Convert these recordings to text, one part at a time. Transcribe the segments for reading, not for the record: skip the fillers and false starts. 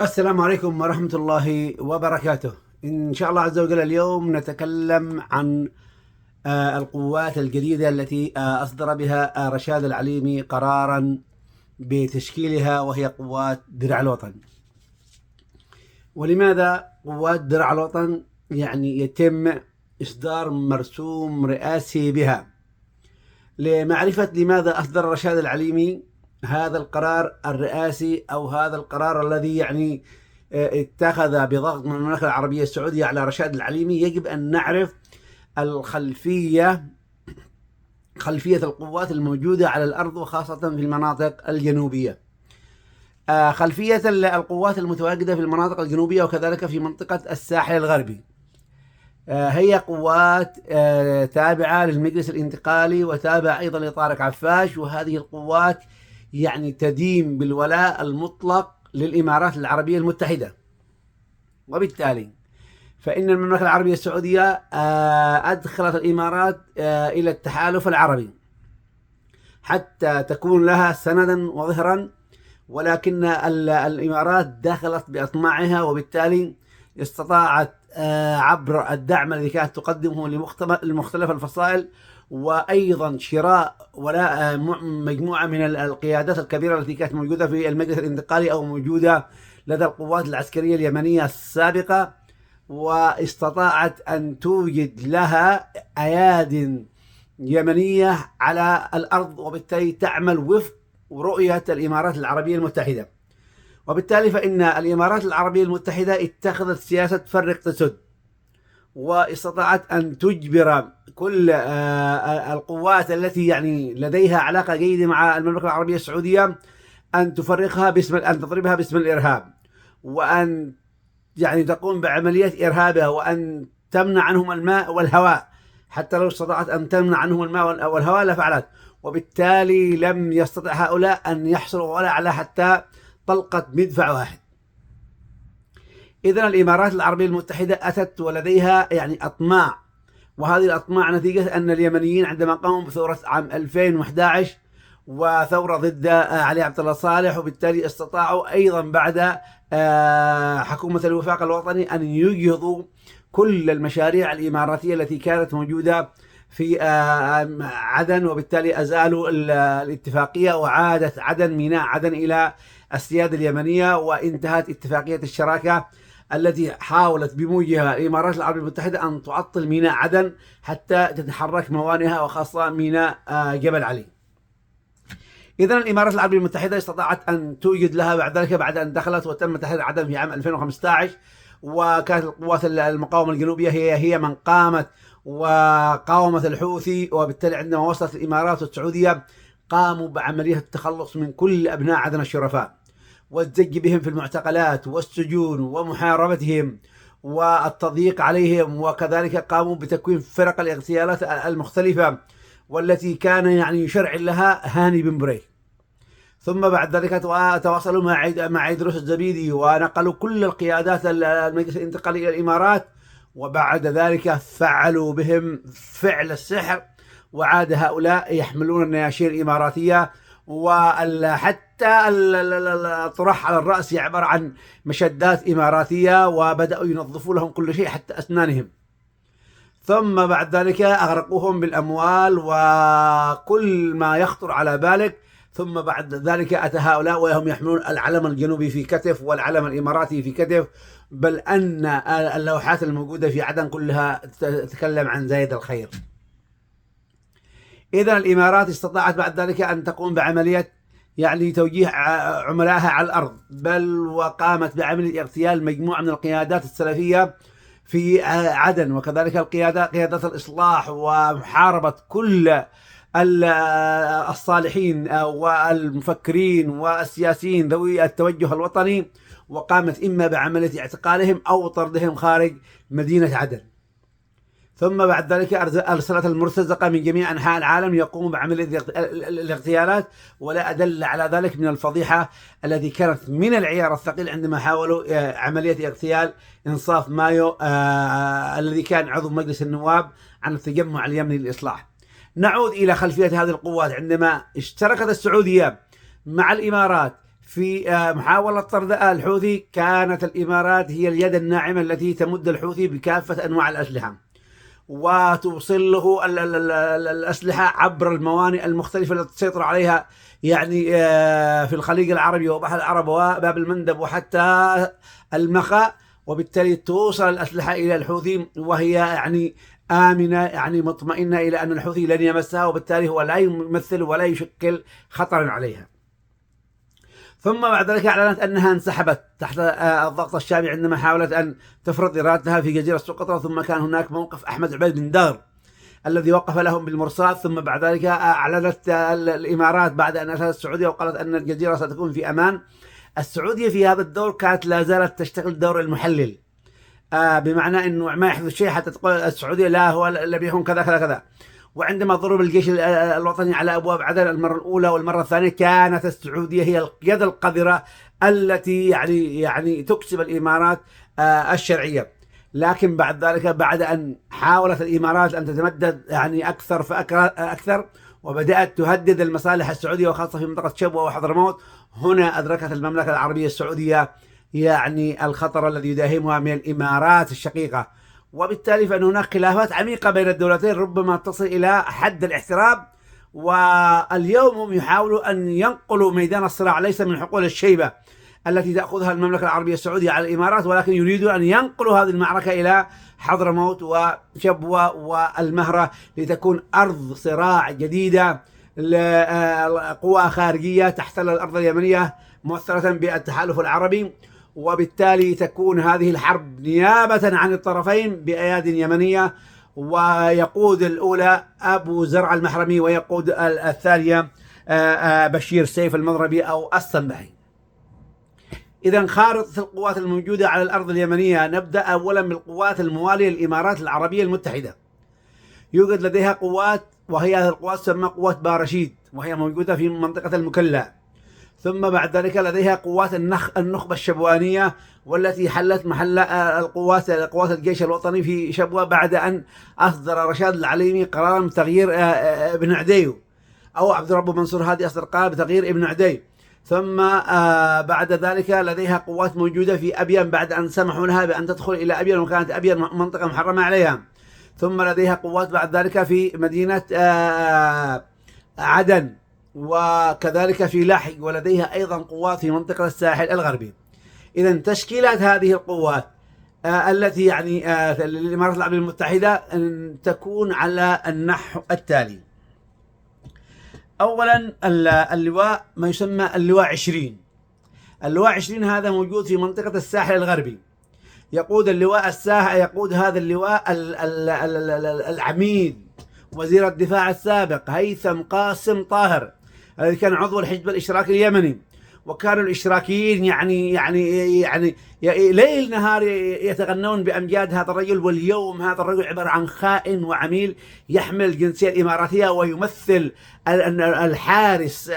السلام عليكم ورحمة الله وبركاته. إن شاء الله عز وجل اليوم نتكلم عن القوات الجديدة التي أصدر بها رشاد العليمي قرارا بتشكيلها، وهي قوات درع الوطن. ولماذا قوات درع الوطن؟ يعني يتم إصدار مرسوم رئاسي بها. لمعرفة لماذا أصدر رشاد العليمي هذا القرار الرئاسي، أو هذا القرار الذي يعني اتخذ بضغط من المملكة العربية السعودية على رشاد العليمي، يجب أن نعرف خلفية القوات الموجودة على الأرض، وخاصة في المناطق الجنوبية. خلفية القوات المتواجدة في المناطق الجنوبية وكذلك في منطقة الساحل الغربي. هي قوات تابعة للمجلس الانتقالي وتابعة أيضا لطارق عفاش، وهذه القوات يعني تدين بالولاء المطلق للإمارات العربية المتحدة. وبالتالي فإن المملكة العربية السعودية أدخلت الإمارات إلى التحالف العربي حتى تكون لها سندا وظهرا، ولكن الإمارات دخلت بأطماعها، وبالتالي استطاعت عبر الدعم الذي كانت تقدمه لمختلف الفصائل، وأيضا شراء ولا مجموعة من القيادات الكبيرة التي كانت موجودة في المجلس الانتقالي أو موجودة لدى القوات العسكرية اليمنية السابقة، واستطاعت أن توجد لها أياد يمنية على الأرض، وبالتالي تعمل وفق رؤية الإمارات العربية المتحدة. وبالتالي فإن الإمارات العربية المتحدة اتخذت سياسة فرق تسد، واستطاعت أن تجبر كل القوات التي يعني لديها علاقة جيدة مع المملكة العربية السعودية أن تفرقها أن تضربها باسم الإرهاب، وأن يعني تقوم بعمليات إرهابها، وأن تمنع عنهم الماء والهواء. حتى لو استطاعت أن تمنع عنهم الماء والهواء لفعلت. وبالتالي لم يستطع هؤلاء أن يحصلوا ولا على حتى طلقة مدفع واحد. إذن الإمارات العربية المتحدة أتت ولديها يعني أطماع، وهذه الأطماع نتيجة أن اليمنيين عندما قاموا بثورة عام 2011 وثورة ضد علي عبد الله صالح، وبالتالي استطاعوا أيضا بعد حكومة الوفاق الوطني أن يجهضوا كل المشاريع الإماراتية التي كانت موجودة في عدن، وبالتالي أزالوا الاتفاقية، وعادت ميناء عدن إلى السيادة اليمنية، وانتهت اتفاقية الشراكة التي حاولت بموجبها الإمارات العربية المتحدة أن تعطل ميناء عدن حتى تتحرك موانئها، وخاصة ميناء جبل علي. إذن الإمارات العربية المتحدة استطاعت أن توجد لها بعد ذلك، بعد أن دخلت وتم تحرير عدن في عام 2015، وكانت القوات المقاومة الجنوبية هي من قامت وقاومت الحوثي، وبالتالي عندما وصلت الإمارات والسعودية قاموا بعملية التخلص من كل أبناء عدن الشرفاء، والزج بهم في المعتقلات والسجون ومحاربتهم والتضييق عليهم، وكذلك قاموا بتكوين فرق الاغتيالات المختلفة والتي كان يعني يشرع لها هاني بن بريك. ثم بعد ذلك تواصلوا مع عيدروس الزبيدي، ونقلوا كل القيادات المجلس الانتقالي إلى الإمارات، وبعد ذلك فعلوا بهم فعل السحر، وعاد هؤلاء يحملون النياشين الإماراتية، وحتى الطرح على الرأس عبارة عن مشدات إماراتية، وبدأوا ينظفوا لهم كل شيء حتى أسنانهم. ثم بعد ذلك أغرقوهم بالأموال وكل ما يخطر على بالك. ثم بعد ذلك أتى هؤلاء وهم يحملون العلم الجنوبي في كتف والعلم الإماراتي في كتف، بل أن اللوحات الموجودة في عدن كلها تتكلم عن زايد الخير. إذن الإمارات استطاعت بعد ذلك أن تقوم بعملية يعني توجيه عملائها على الأرض، بل وقامت بعملية اغتيال مجموعة من القيادات السلفية في عدن، وكذلك قيادات الإصلاح، ومحاربة كل الصالحين والمفكرين والسياسيين ذوي التوجه الوطني، وقامت إما بعملية اعتقالهم أو طردهم خارج مدينة عدن. ثم بعد ذلك أرسلت المرتزقة من جميع أنحاء العالم يقوموا بعملية الاغتيالات، ولا أدل على ذلك من الفضيحة التي كانت من العيار الثقيل عندما حاولوا عملية اغتيال إنصاف مايو الذي كان عضو مجلس النواب عن التجمع اليمني للإصلاح. نعود إلى خلفية هذه القوات. عندما اشتركت السعودية مع الإمارات في محاولة طرد الحوثي، كانت الإمارات هي اليد الناعمة التي تمد الحوثي بكافة أنواع الأسلحة وتوصل له الأسلحة عبر الموانئ المختلفة التي تسيطر عليها، يعني في الخليج العربي وبحر العرب وباب المندب وحتى المخا، وبالتالي توصل الأسلحة إلى الحوثي وهي يعني آمنة، يعني مطمئنة إلى أن الحوثي لن يمسها، وبالتالي هو لا يمثل ولا يشكل خطرا عليها. ثم بعد ذلك أعلنت أنها انسحبت تحت الضغط الشامي عندما حاولت أن تفرض إرادتها في جزيرة سقطرى. ثم كان هناك موقف أحمد عبيد بن دار الذي وقف لهم بالمرصاد. ثم بعد ذلك أعلنت الإمارات بعد أن أرسلت السعودية وقالت أن الجزيرة ستكون في أمان. السعودية في هذا الدور كانت لا زالت تشتغل دور المحلل، بمعنى أنه ما يحدث شيء حتى تقول السعودية لا هو لم يكن كذا كذا كذا. وعندما ضرب الجيش الوطني على أبواب عدن المرة الأولى والمرة الثانية، كانت السعودية هي اليد القذرة التي يعني تكسب الإمارات الشرعية. لكن بعد ذلك، بعد أن حاولت الإمارات أن تتمدد يعني أكثر فأكثر وبدأت تهدد المصالح السعودية وخاصة في منطقة شبوة وحضرموت، هنا أدركت المملكة العربية السعودية يعني الخطر الذي يداهمها من الإمارات الشقيقة، وبالتالي فإن هناك خلافات عميقة بين الدولتين ربما تصل إلى حد الاحتراب. واليوم هم يحاولوا أن ينقلوا ميدان الصراع ليس من حقول الشيبة التي تأخذها المملكة العربية السعودية على الإمارات، ولكن يريدوا أن ينقلوا هذه المعركة إلى حضرموت وشبوة والمهرة لتكون أرض صراع جديدة لقوى خارجية تحتل الأرض اليمنية مؤثرة بالتحالف العربي، وبالتالي تكون هذه الحرب نيابة عن الطرفين بأيادي يمنية، ويقود الأولى أبو زرع المحرمي ويقود الثانية بشير سيف المضربي أو الصنبحي. إذا خارطة القوات الموجودة على الأرض اليمنية، نبدأ أولا بالقوات الموالية للإمارات العربية المتحدة. يوجد لديها قوات، وهي هذه القوات تسمى قوات بارشيد، وهي موجودة في منطقة المكلا. ثم بعد ذلك لديها قوات النخبة الشبوانية، والتي حلت محل قوات الجيش الوطني في شبوة بعد أن أصدر رشاد العليمي قرارا بتغيير ابن عدي، أو عبد الرب منصور هادي أصدر قرار بتغيير ابن عدي. ثم بعد ذلك لديها قوات موجودة في أبين بعد أن سمحوا لها بأن تدخل إلى أبين، وكانت أبين منطقة محرمة عليها. ثم لديها قوات بعد ذلك في مدينة عدن، وكذلك في لاحق، ولديها أيضا قوات في منطقة الساحل الغربي. إذا تشكيلات هذه القوات التي يعني للإمارات العربية المتحدة أن تكون على النحو التالي. أولا اللواء ما يسمى اللواء 20. اللواء 20 هذا موجود في منطقة الساحل الغربي. يقود هذا اللواء العميد وزير الدفاع السابق هيثم قاسم طاهر، الذي كان عضو الحزب الاشتراكي اليمني. وكانوا الاشتراكيين يعني ليل نهار يتغنون بامجاد هذا الرجل. واليوم هذا الرجل عباره عن خائن وعميل يحمل الجنسيه الاماراتيه ويمثل الحارس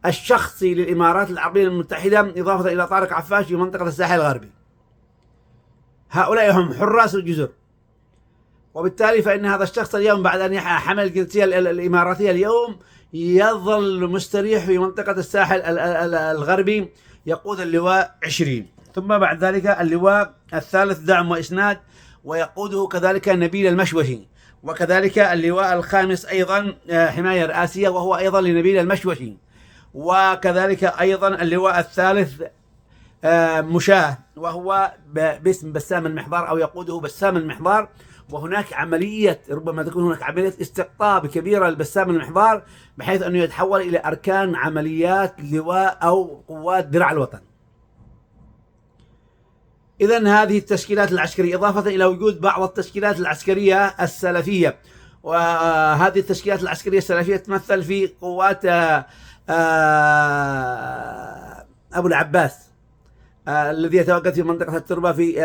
الشخصي للامارات العربيه المتحده، اضافه الى طارق عفاش في منطقه الساحل الغربي. هؤلاء هم حراس الجزر. وبالتالي فإن هذا الشخص اليوم بعد أن حمل الجنسية الإماراتية اليوم يظل مستريح في منطقة الساحل الغربي، يقود اللواء 20. ثم بعد ذلك اللواء الثالث دعم وإسناد، ويقوده كذلك نبيل المشوشي. وكذلك اللواء الخامس أيضا حماية رئاسية، وهو أيضا لنبيل المشوشي. وكذلك أيضا اللواء الثالث مشاه، وهو باسم بسام المحضار، أو يقوده بسام المحضار. وهناك عملية، ربما تكون هناك عملية استقطاب كبيرة لبسام المحضار، بحيث أنه يتحول إلى أركان عمليات لواء أو قوات درع الوطن. إذن هذه التشكيلات العسكرية، إضافة إلى وجود بعض التشكيلات العسكرية السلفية. وهذه التشكيلات العسكرية السلفية تمثل في قوات أبو العباس الذي يتواجد في منطقة التربة في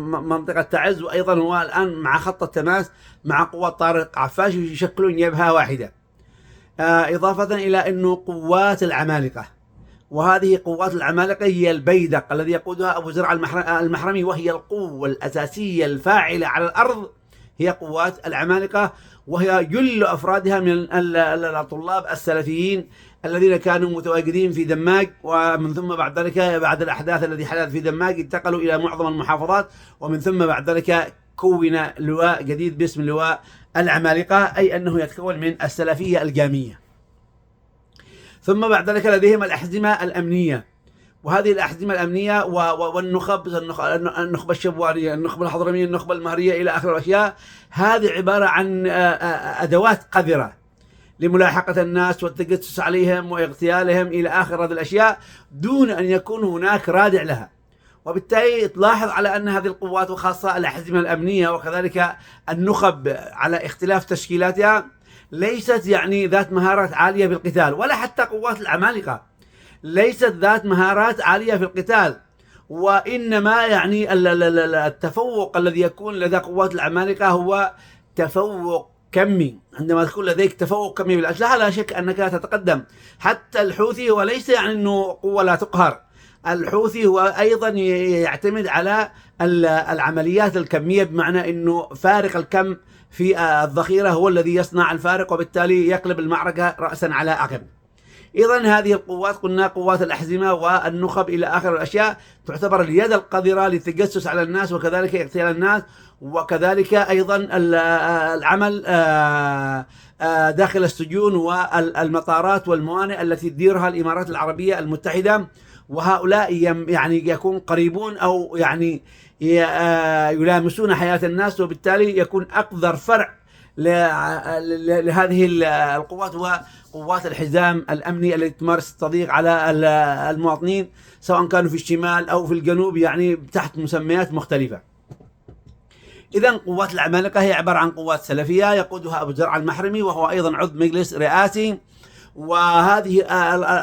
منطقة تعز، وأيضا هو الآن مع خط التماس مع قوات طارق عفاش يشكلون جبهة واحدة. إضافة إلى أنه قوات العمالقة، وهذه قوات العمالقة هي البيدق الذي يقودها أبو زرع المحرمي، وهي القوة الأساسية الفاعلة على الأرض هي قوات العمالقة، وهي جل أفرادها من الطلاب السلفيين الذين كانوا متواجدين في دماج، ومن ثم بعد ذلك بعد الأحداث التي حدثت في دماج انتقلوا إلى معظم المحافظات، ومن ثم بعد ذلك كون لواء جديد باسم لواء العمالقة، أي أنه يتكون من السلفية الجامية. ثم بعد ذلك لديهم الأحزمة الأمنية، وهذه الأحزمة الأمنية والنخب، النخبة الشبوانية، النخبة الحضرمية، النخبة المهرية إلى آخر الأشياء، هذه عبارة عن أدوات قذرة لملاحقة الناس والتجسس عليهم واغتيالهم إلى آخر هذه الأشياء، دون أن يكون هناك رادع لها. وبالتالي تلاحظ على أن هذه القوات، وخاصة الأحزمة الأمنية وكذلك النخب على اختلاف تشكيلاتها، ليست يعني ذات مهارات عالية في القتال، ولا حتى قوات العمالقة ليست ذات مهارات عالية في القتال، وإنما يعني التفوق الذي يكون لدى قوات العمالقة هو تفوق كمي. عندما تكون لديك تفوق كمي بالأسلحة لا شك أنك تتقدم. حتى الحوثي هو ليس يعني أنه قوة لا تقهر، الحوثي هو أيضا يعتمد على العمليات الكمية، بمعنى أنه فارق الكم في الذخيرة هو الذي يصنع الفارق، وبالتالي يقلب المعركة رأسا على عقب. إذا هذه القوات، قلنا قوات الأحزمة والنخب إلى آخر الأشياء، تعتبر اليد القذرة للتجسس على الناس وكذلك اغتيال الناس، وكذلك أيضا العمل داخل السجون والمطارات والموانئ التي تديرها الإمارات العربية المتحدة. وهؤلاء يعني يكون قريبون أو يعني يلامسون حياة الناس، وبالتالي يكون أقذر فرع لهذه القوات هو قوات الحزام الأمني التي تمارس التضييق على المواطنين، سواء كانوا في الشمال أو في الجنوب، يعني تحت مسميات مختلفة. إذا قوات العمالقة هي عبارة عن قوات سلفية يقودها أبو زرع المحرمي، وهو أيضا عضو مجلس رئاسي. وهذه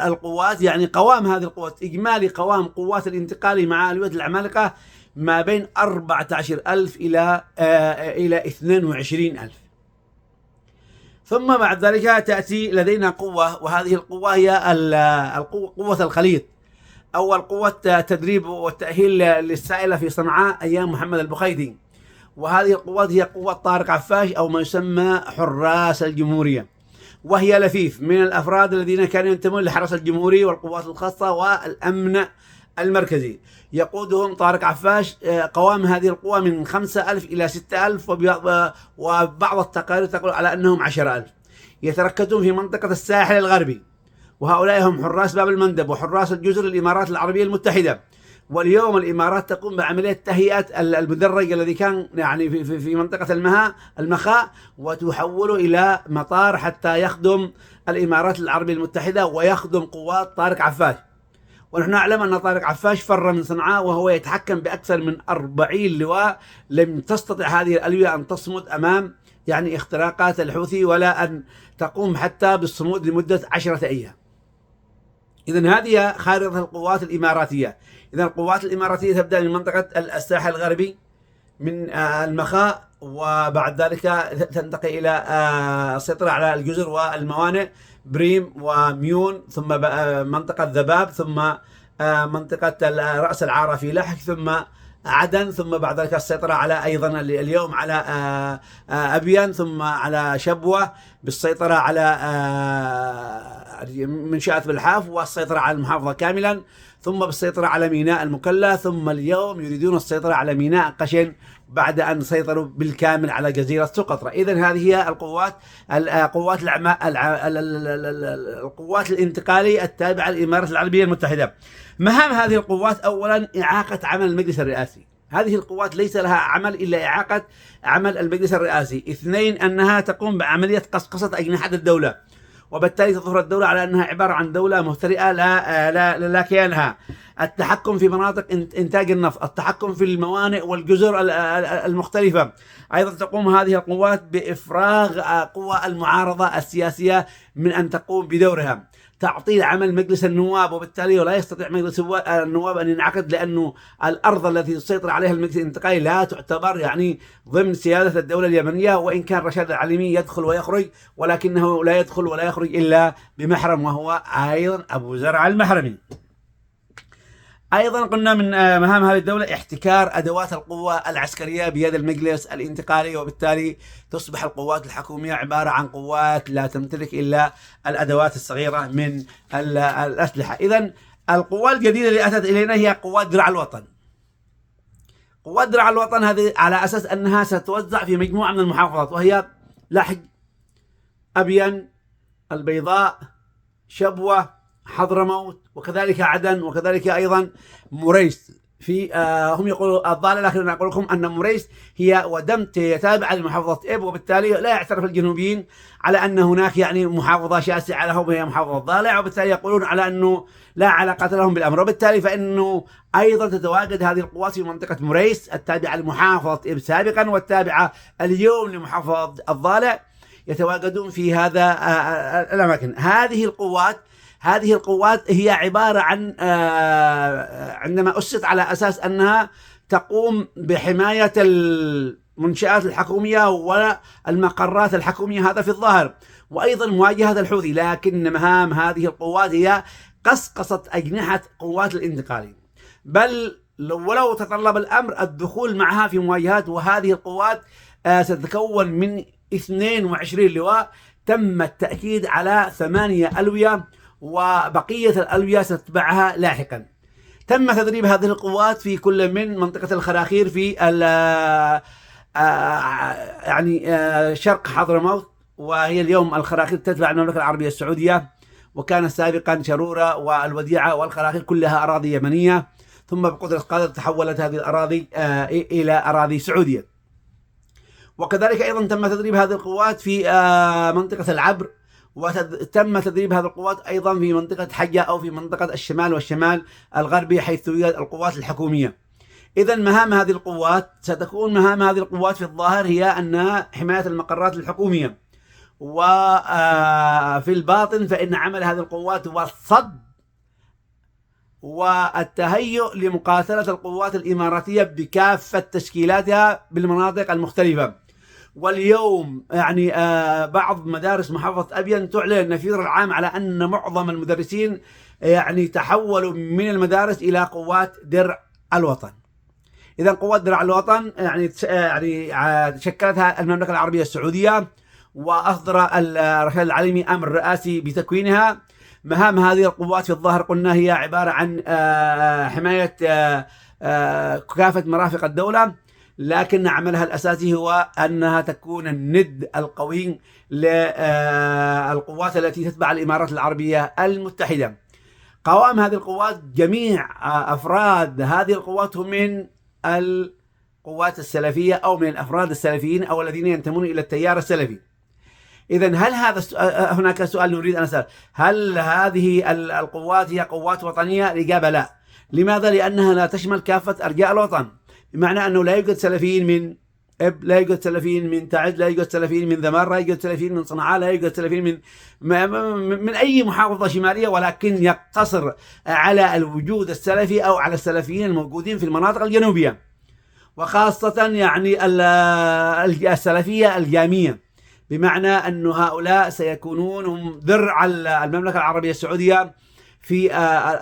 القوات يعني قوام هذه القوات، إجمالي قوام قوات الانتقالي مع ألوية العمالقة ما بين 14,000 إلى 22,000. ثم بعد ذلك تأتي لدينا قوة، وهذه القوة هي قوة الخليط. أول قوة تدريب والتأهيل للسائلة في صنعاء أيام محمد البخيتي، وهذه القوات هي قوة طارق عفاش أو ما يسمى حراس الجمهورية، وهي لفيف من الأفراد الذين كانوا ينتمون لحرس الجمهوري والقوات الخاصة والأمن المركزي. يقودهم طارق عفاش. قوام هذه القوة من 5,000 إلى 6,000، وبعض التقارير تقول على أنهم 10,000. يتركزون في منطقة الساحل الغربي، وهؤلاء هم حراس باب المندب وحراس الجزر الإمارات العربية المتحدة. واليوم الإمارات تقوم بعملية تهيئة المدرج الذي كان يعني في منطقة المخاء، وتحوله إلى مطار حتى يخدم الإمارات العربية المتحدة ويخدم قوات طارق عفاش. ونحن نعلم أن طارق عفاش فر من صنعاء وهو يتحكم بأكثر من 40 لواء. لم تستطع هذه الألوية أن تصمد أمام يعني اختراقات الحوثي، ولا أن تقوم حتى بالصمود لمدة 10 أيام. إذن هذه خارطة القوات الإماراتية. إذن القوات الإماراتية تبدأ من منطقة الساحل الغربي من المخاء، وبعد ذلك تنتقل إلى السيطرة على الجزر والموانئ بريم وميون، ثم منطقة ذباب، ثم منطقة رأس العارة في لحج، ثم عدن، ثم بعد ذلك السيطرة على أيضا اليوم على أبيان، ثم على شبوة، بالسيطرة على منشأة بالحاف، والسيطرة على المحافظة كاملا، ثم بالسيطرة على ميناء المكلا، ثم اليوم يريدون السيطرة على ميناء قشن بعد أن سيطروا بالكامل على جزيرة سقطرى. إذن هذه هي القوات الانتقالية التابعة للإمارات العربية المتحدة. مهام هذه القوات: أولا إعاقة عمل المجلس الرئاسي. هذه القوات ليس لها عمل إلا إعاقة عمل المجلس الرئاسي. اثنين، أنها تقوم بعملية قصقصة أجنحة الدولة، وبالتالي تظهر الدولة على أنها عبارة عن دولة مهترئة لا كيان لها. التحكم في مناطق إنتاج النفط، التحكم في الموانئ والجزر المختلفة. أيضا تقوم هذه القوات بإفراغ قوى المعارضة السياسية من أن تقوم بدورها. تعطيل عمل مجلس النواب، وبالتالي لا يستطيع مجلس النواب أن ينعقد، لأنه الأرض التي تسيطر عليها المجلس الانتقالي لا تعتبر يعني ضمن سيادة الدولة اليمنية، وإن كان رشاد العليمي يدخل ويخرج، ولكنه لا يدخل ولا يخرج إلا بمحرم، وهو أيضا أبو زرع المحرمي. أيضا قلنا من مهام هذه الدولة احتكار أدوات القوة العسكرية بيد المجلس الانتقالي، وبالتالي تصبح القوات الحكومية عبارة عن قوات لا تمتلك إلا الأدوات الصغيرة من الأسلحة. إذن القوات الجديدة اللي أتت إلينا هي قوات درع الوطن. قوات درع الوطن هذه على أساس أنها ستوزع في مجموعة من المحافظات، وهي لحج، أبين، البيضاء، شبوة، حضرموت، وكذلك عدن، وكذلك أيضا مريس. في هم يقولوا الضالة، لكن أنا أقول لكم أن مريس هي ودمت تابعة لمحافظة إب، وبالتالي لا يعترف الجنوبيين على أن هناك يعني محافظة شاسعة لهم هي محافظة ضالع، وبالتالي يقولون على أنه لا علاقة لهم بالأمر، وبالتالي فإنه أيضا تتواجد هذه القوات في منطقة مريس التابعة لمحافظة إب سابقا والتابعة اليوم لمحافظة الضالع، يتواجدون في هذا الأماكن. هذه القوات هي عبارة عن عندما أسست على أساس أنها تقوم بحماية المنشآت الحكومية والمقرات الحكومية، هذا في الظاهر، وأيضا مواجهة الحوثي. لكن مهام هذه القوات هي قصقصة أجنحة قوات الانتقالية، بل ولو تطلب الأمر الدخول معها في مواجهات. وهذه القوات ستتكون من 22 لواء، تم التأكيد على 8 ألوية، وبقية الألوية ستتبعها لاحقا. تم تدريب هذه القوات في كل من منطقة الخراخير في شرق حضرموت، وهي اليوم الخراخير تتبع المملكة العربية السعودية، وكان سابقا شرورة والوديعة والخراخير كلها أراضي يمنية، ثم بقدرة قادر تحولت هذه الأراضي إلى أراضي سعودية. وكذلك أيضا تم تدريب هذه القوات في منطقة العبر، وتم تدريب هذه القوات أيضا في منطقة حجة أو في منطقة الشمال والشمال الغربي، حيث توجد القوات الحكومية. إذا مهام هذه القوات ستكون مهام هذه القوات في الظاهر هي أنها حماية المقرات الحكومية، وفي الباطن فإن عمل هذه القوات هو الصد والتهيؤ لمقاتلة القوات الإماراتية بكافة تشكيلاتها بالمناطق المختلفة. واليوم يعني بعض مدارس محافظة أبين تعلن النفير العام على أن معظم المدرسين يعني تحولوا من المدارس إلى قوات درع الوطن. إذا قوات درع الوطن يعني شكلتها المملكة العربية السعودية، وأصدر الرشاد العليمي أمر رئاسي بتكوينها. مهام هذه القوات في الظاهر قلنا هي عبارة عن حماية كافة مرافق الدولة، لكن عملها الأساسي هو أنها تكون الند القوي للقوات التي تتبع الإمارات العربية المتحدة. قوام هذه القوات جميع أفراد هذه القوات هم من القوات السلفية أو من الأفراد السلفيين أو الذين ينتمون إلى التيار السلفي. إذن هل هناك سؤال نريد أن نسأل، هل هذه القوات هي قوات وطنية؟ الإجابة لا. لماذا؟ لأنها لا تشمل كافة أرجاء الوطن، بمعنى أنه لا يوجد سلفيين من إب، لا يوجد سلفيين من تعز، لا يوجد سلفيين من ذمار، لا يوجد سلفيين من صنعاء، لا يوجد سلفيين من أي محافظة شمالية، ولكن يقتصر على الوجود السلفي أو على السلفيين الموجودين في المناطق الجنوبية، وخاصة يعني السلفية الجامية، بمعنى أن هؤلاء سيكونون هم درع المملكة العربية السعودية في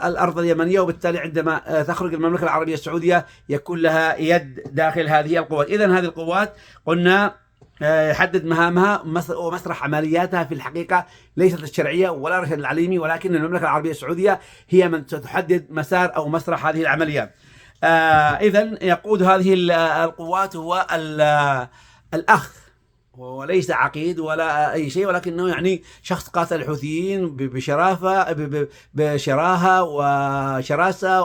الأرض اليمنية، وبالتالي عندما تخرج المملكة العربية السعودية يكون لها يد داخل هذه القوات. إذن هذه القوات قلنا يحدد مهامها ومسرح عملياتها في الحقيقة ليست الشرعية ولا رشد العليمي، ولكن المملكة العربية السعودية هي من تحدد مسار أو مسرح هذه العمليات. إذن يقود هذه القوات هو الأخ، وليس عقيد ولا أي شيء، ولكنه يعني شخص قاتل الحوثيين بشراهة وشراسة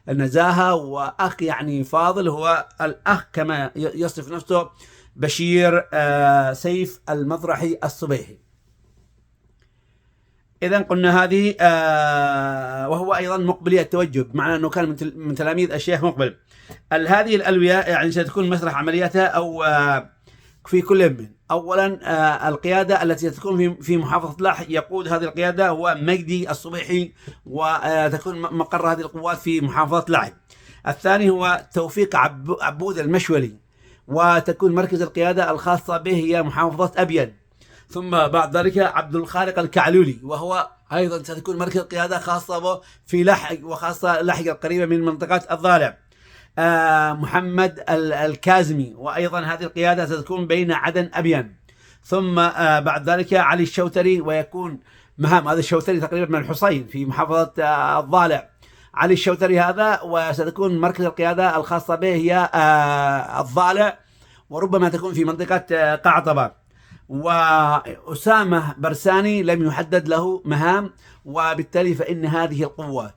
ونزاهة، وأخ يعني فاضل، هو الأخ كما يصف نفسه بشير سيف المطرحي الصبيحي. إذن قلنا هذه وهو أيضا مقبلي التوجه، بمعنى أنه كان من تلاميذ الشيخ مقبل. هذه الألوية يعني ستكون مسرح عملياتها أو في كل من أولا القيادة التي تكون في محافظة لحج، يقود هذه القيادة هو مجدي الصبيحي، وتكون مقر هذه القوات في محافظة لحج. الثاني هو توفيق عبود المشولي، وتكون مركز القيادة الخاصة به هي محافظة أبين. ثم بعد ذلك عبد الخالق الكعلولي، وهو أيضا ستكون مركز قيادة خاصة به في لحق، وخاصة لحق قريبة من منطقة الضالع، محمد الكازمي. وأيضا هذه القيادة ستكون بين عدن أبين، ثم بعد ذلك علي الشوتري، ويكون مهام هذا الشوتري تقريبا من الحصين في محافظة الضالع. علي الشوتري هذا، وستكون مركز القيادة الخاصة به هي الضالع، وربما تكون في منطقة قعطبة. وأسامة برساني لم يحدد له مهام، وبالتالي فإن هذه القوات،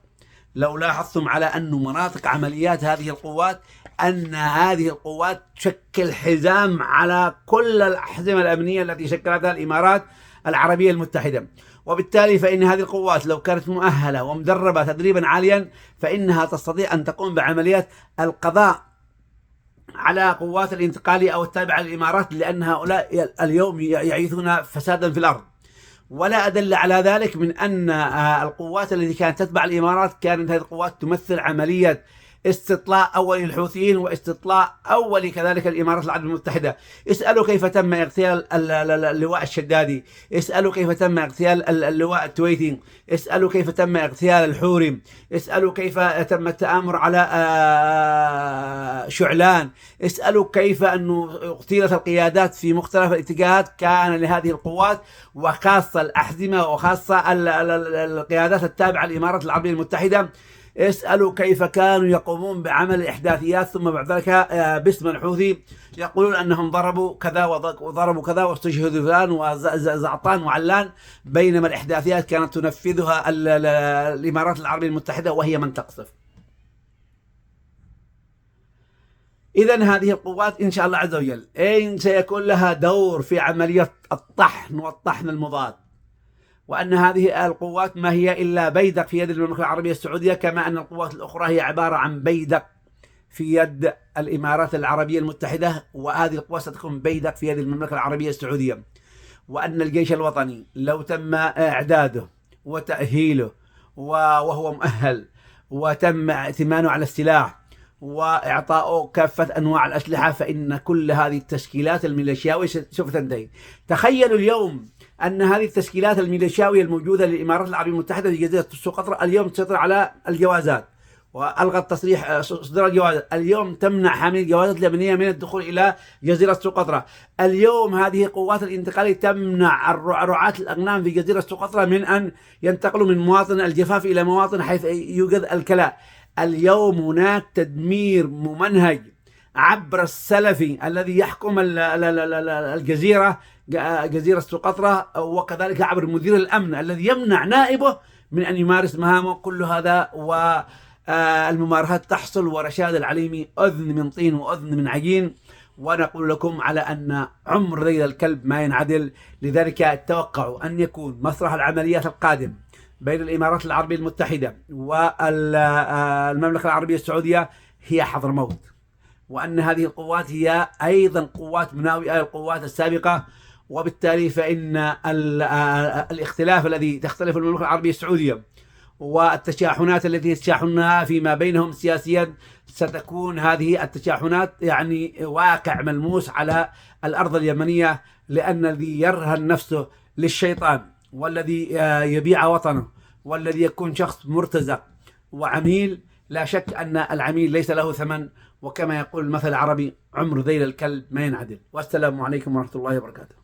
لو لاحظتم على أن مناطق عمليات هذه القوات، أن هذه القوات تشكل حزام على كل الأحزمة الأمنية التي شكلتها الإمارات العربية المتحدة. وبالتالي فإن هذه القوات لو كانت مؤهلة ومدربة تدريبا عاليا، فإنها تستطيع أن تقوم بعمليات القضاء على قوات الانتقالية أو التابعة للإمارات، لأن هؤلاء اليوم يعيثون فسادا في الأرض. ولا أدل على ذلك من أن القوات التي كانت تتبع الإمارات، كانت هذه القوات تمثل عملية استطلاع أولي الحوثيين، واستطلاع أولي كذلك الإمارات العربية المتحدة. اسألوا كيف تم اغتيال اللواء الشدادي، اسألوا كيف تم اغتيال اللواء التويتي، اسألوا كيف تم اغتيال الحوري، اسألوا كيف تم التآمر على شعلان، اسألوا كيف أنه اغتيلت القيادات في مختلف الاتجاهات كان لهذه القوات، وخاصة الأحزمة وخاصة القيادات التابعة للإمارات العربية المتحدة. اسألوا كيف كانوا يقومون بعمل الإحداثيات، ثم بعد ذلك باسم الحوثي يقولون أنهم ضربوا كذا وضربوا كذا واستشهدوا فلان وزعطان وعلان، بينما الإحداثيات كانت تنفذها الإمارات العربية المتحدة وهي من تقصف. إذن هذه القوات إن شاء الله عز وجل سيكون لها دور في عملية الطحن والطحن المضاد، وأن هذه القوات ما هي إلا بيدق في يد المملكة العربية السعودية، كما أن القوات الأخرى هي عبارة عن بيدق في يد الإمارات العربية المتحدة، وهذه القوات ستكون بيدق في يد المملكة العربية السعودية. وأن الجيش الوطني لو تم إعداده وتأهيله وهو مؤهل، وتم ائتمانه على السلاح وإعطاؤه كافة أنواع الأسلحة، فإن كل هذه التشكيلات الميليشياوية سوف تنتهي. تخيلوا اليوم أن هذه التشكيلات الميليشياوية الموجودة للإمارات العربية المتحدة في جزيرة سقطرى اليوم تسيطر على الجوازات، وألغت تصريح صدور الجوازات. اليوم تمنع حاملي الجوازات اليمنية من الدخول إلى جزيرة سقطرى. اليوم هذه قوات الانتقال تمنع رعاة الأغنام في جزيرة سقطرى من أن ينتقلوا من مواطن الجفاف إلى مواطن حيث يوجد الكلاء. اليوم هناك تدمير ممنهج عبر السلفي الذي يحكم الجزيرة، جزيرة سقطرى، وكذلك عبر مدير الأمن الذي يمنع نائبه من أن يمارس مهامه. كل هذا والممارسات تحصل، ورشاد العليمي أذن من طين وأذن من عجين. ونقول لكم على أن عمر ذيل الكلب ما ينعدل، لذلك توقعوا أن يكون مسرح العمليات القادم بين الإمارات العربية المتحدة والمملكة العربية السعودية هي حضرموت، وأن هذه القوات هي أيضا قوات مناوئة للقوات السابقة. وبالتالي فإن الاختلاف الذي تختلف المملكة العربية السعودية والتشاحنات التي يتشاحنها فيما بينهم سياسيا، ستكون هذه التشاحنات يعني واقع ملموس على الأرض اليمنية، لأن الذي يرهن نفسه للشيطان، والذي يبيع وطنه، والذي يكون شخص مرتزق وعميل، لا شك أن العميل ليس له ثمن، وكما يقول المثل العربي عمر ذيل الكلب ما ينعدل. والسلام عليكم ورحمة الله وبركاته.